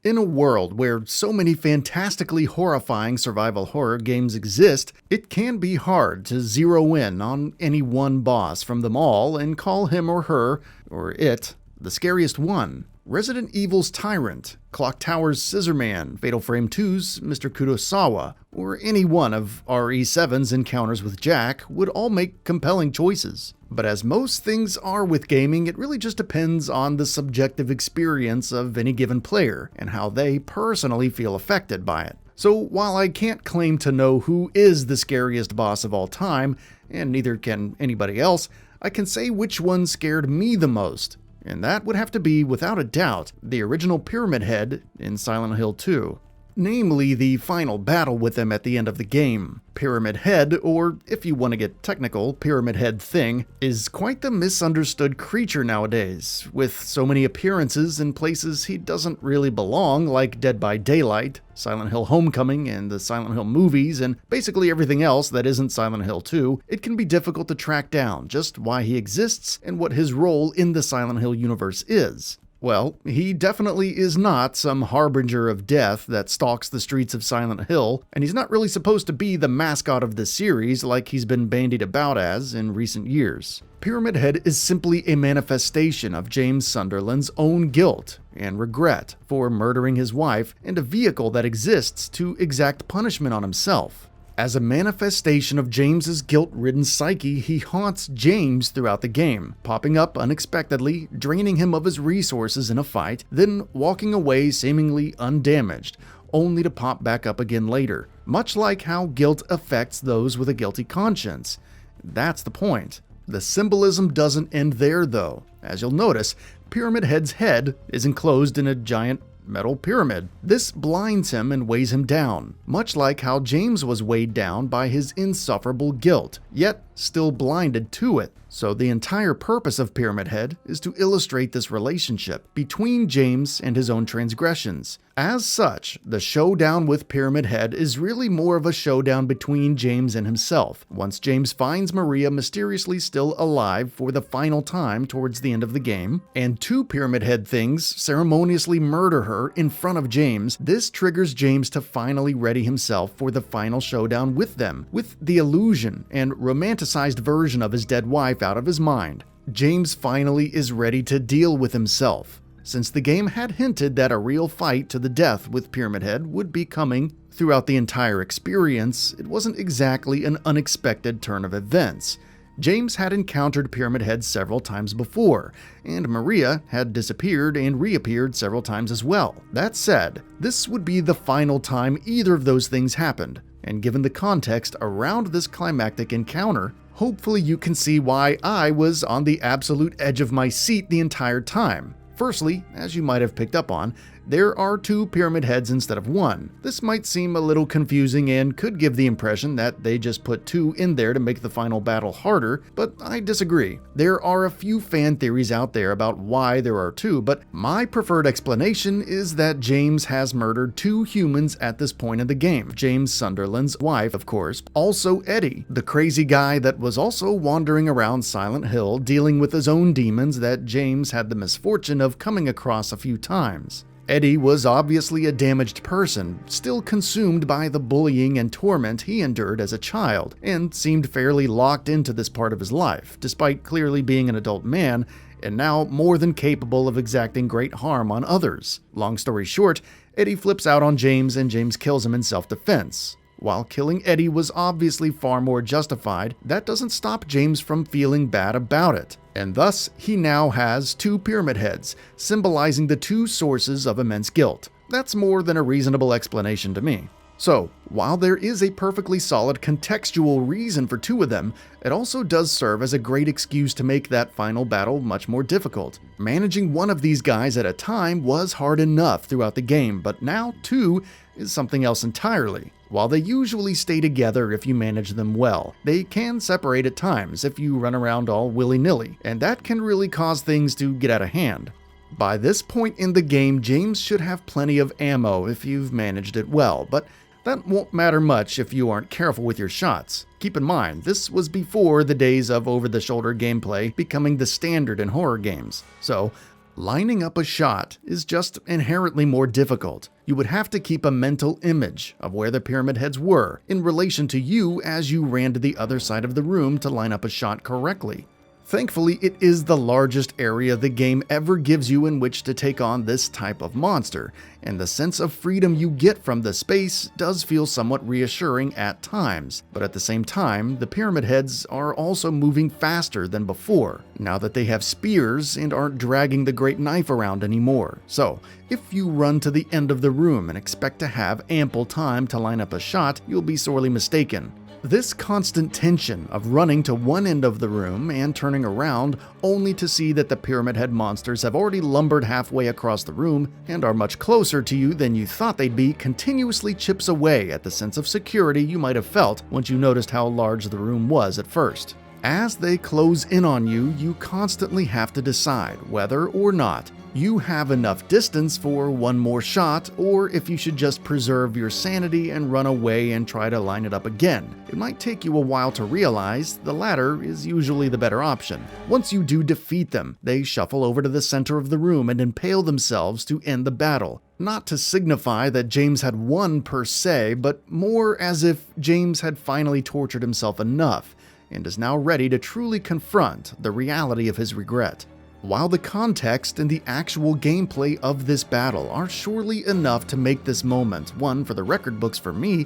In a world where so many fantastically horrifying survival horror games exist, it can be hard to zero in on any one boss from them all and call him or her, or it, the scariest one. Resident Evil's Tyrant, Clock Tower's Scissorman, Fatal Frame 2's Mr. Kurosawa, or any one of RE7's encounters with Jack would all make compelling choices. But as most things are with gaming, it really just depends on the subjective experience of any given player and how they personally feel affected by it. So while I can't claim to know who is the scariest boss of all time, and neither can anybody else, I can say which one scared me the most. And that would have to be, without a doubt, the original Pyramid Head in Silent Hill 2. Namely, the final battle with him at the end of the game. Pyramid Head, or if you want to get technical, Pyramid Head Thing, is quite the misunderstood creature nowadays, with so many appearances in places he doesn't really belong, like Dead by Daylight, Silent Hill Homecoming, and the Silent Hill movies, and basically everything else that isn't Silent Hill 2. It can be difficult to track down just why he exists and what his role in the Silent Hill universe is. Well, he definitely is not some harbinger of death that stalks the streets of Silent Hill, and he's not really supposed to be the mascot of the series like he's been bandied about as in recent years. Pyramid Head is simply a manifestation of James Sunderland's own guilt and regret for murdering his wife, and a vehicle that exists to exact punishment on himself. As a manifestation of James's guilt-ridden psyche, he haunts James throughout the game, popping up unexpectedly, draining him of his resources in a fight, then walking away seemingly undamaged, only to pop back up again later, much like how guilt affects those with a guilty conscience. That's the point. The symbolism doesn't end there though. As you'll notice, Pyramid Head's head is enclosed in a giant metal pyramid. This blinds him and weighs him down, much like how James was weighed down by his insufferable guilt, yet still blinded to it. So the entire purpose of Pyramid Head is to illustrate this relationship between James and his own transgressions. As such, the showdown with Pyramid Head is really more of a showdown between James and himself, once James finds Maria mysteriously still alive for the final time towards the end of the game, and two Pyramid Head things ceremoniously murder her in front of James. This triggers James to finally ready himself for the final showdown with them, with the illusion and romanticized version of his dead wife out of his mind. James finally is ready to deal with himself. Since the game had hinted that a real fight to the death with Pyramid Head would be coming throughout the entire experience, it wasn't exactly an unexpected turn of events. James had encountered Pyramid Head several times before, and Maria had disappeared and reappeared several times as well. That said, this would be the final time either of those things happened, and given the context around this climactic encounter, hopefully you can see why I was on the absolute edge of my seat the entire time. Firstly, as you might have picked up on, there are two Pyramid Heads instead of one. This might seem a little confusing and could give the impression that they just put two in there to make the final battle harder, but I disagree. There are a few fan theories out there about why there are two, but my preferred explanation is that James has murdered two humans at this point in the game. James Sunderland's wife, of course, also Eddie, the crazy guy that was also wandering around Silent Hill dealing with his own demons that James had the misfortune of coming across a few times. Eddie was obviously a damaged person, still consumed by the bullying and torment he endured as a child, and seemed fairly locked into this part of his life, despite clearly being an adult man, and now more than capable of exacting great harm on others. Long story short, Eddie flips out on James and James kills him in self-defense. While killing Eddie was obviously far more justified, that doesn't stop James from feeling bad about it. And thus, he now has two Pyramid Heads, symbolizing the two sources of immense guilt. That's more than a reasonable explanation to me. So, while there is a perfectly solid contextual reason for two of them, it also does serve as a great excuse to make that final battle much more difficult. Managing one of these guys at a time was hard enough throughout the game, but now two is something else entirely. While they usually stay together if you manage them well, they can separate at times if you run around all willy-nilly, and that can really cause things to get out of hand. By this point in the game, James should have plenty of ammo if you've managed it well, but that won't matter much if you aren't careful with your shots. Keep in mind, this was before the days of over-the-shoulder gameplay becoming the standard in horror games, so Lining up a shot is just inherently more difficult. You would have to keep a mental image of where the pyramid heads were in relation to you as you ran to the other side of the room to line up a shot correctly. Thankfully, it is the largest area the game ever gives you in which to take on this type of monster, and the sense of freedom you get from the space does feel somewhat reassuring at times. But at the same time, the pyramid heads are also moving faster than before, now that they have spears and aren't dragging the great knife around anymore. So, if you run to the end of the room and expect to have ample time to line up a shot, you'll be sorely mistaken. This constant tension of running to one end of the room and turning around only to see that the pyramid head monsters have already lumbered halfway across the room and are much closer to you than you thought they'd be continuously chips away at the sense of security you might have felt once you noticed how large the room was at first. As they close in on you, you constantly have to decide whether or not you have enough distance for one more shot, or if you should just preserve your sanity and run away and try to line it up again. It might take you a while to realize the latter is usually the better option. Once you do defeat them, they shuffle over to the center of the room and impale themselves to end the battle. Not to signify that James had won per se, but more as if James had finally tortured himself enough and is now ready to truly confront the reality of his regret. While the context and the actual gameplay of this battle are surely enough to make this moment one for the record books for me,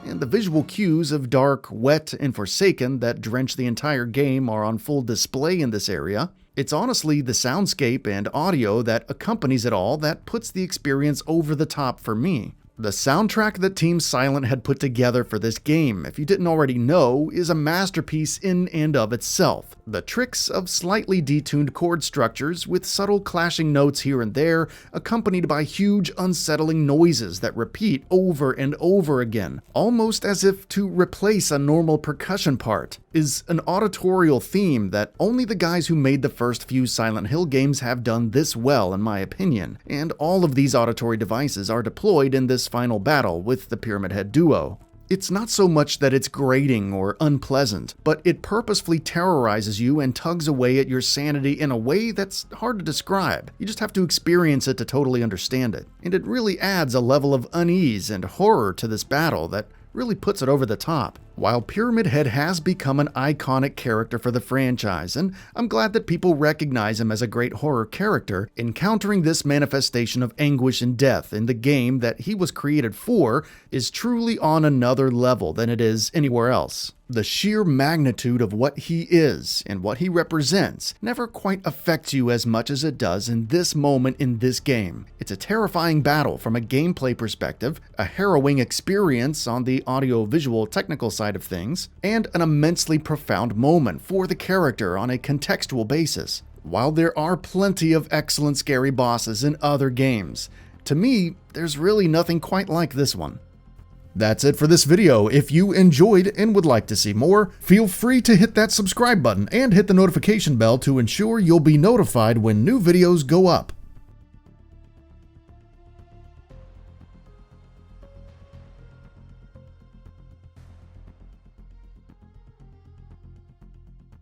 and the visual cues of dark, wet, and forsaken that drench the entire game are on full display in this area, it's honestly the soundscape and audio that accompanies it all that puts the experience over the top for me. The soundtrack that Team Silent had put together for this game, if you didn't already know, is a masterpiece in and of itself. The tricks of slightly detuned chord structures with subtle clashing notes here and there, accompanied by huge unsettling noises that repeat over and over again, almost as if to replace a normal percussion part, is an auditorial theme that only the guys who made the first few Silent Hill games have done this well, in my opinion, and all of these auditory devices are deployed in this final battle with the Pyramid Head duo. It's not so much that it's grating or unpleasant, but it purposefully terrorizes you and tugs away at your sanity in a way that's hard to describe. You just have to experience it to totally understand it. And it really adds a level of unease and horror to this battle that really puts it over the top. While Pyramid Head has become an iconic character for the franchise, and I'm glad that people recognize him as a great horror character, encountering this manifestation of anguish and death in the game that he was created for is truly on another level than it is anywhere else. The sheer magnitude of what he is and what he represents never quite affects you as much as it does in this moment in this game. It's a terrifying battle from a gameplay perspective, a harrowing experience on the audio-visual technical side of things, and an immensely profound moment for the character on a contextual basis. While there are plenty of excellent scary bosses in other games, to me, there's really nothing quite like this one. That's it for this video. If you enjoyed and would like to see more, feel free to hit that subscribe button and hit the notification bell to ensure you'll be notified when new videos go up.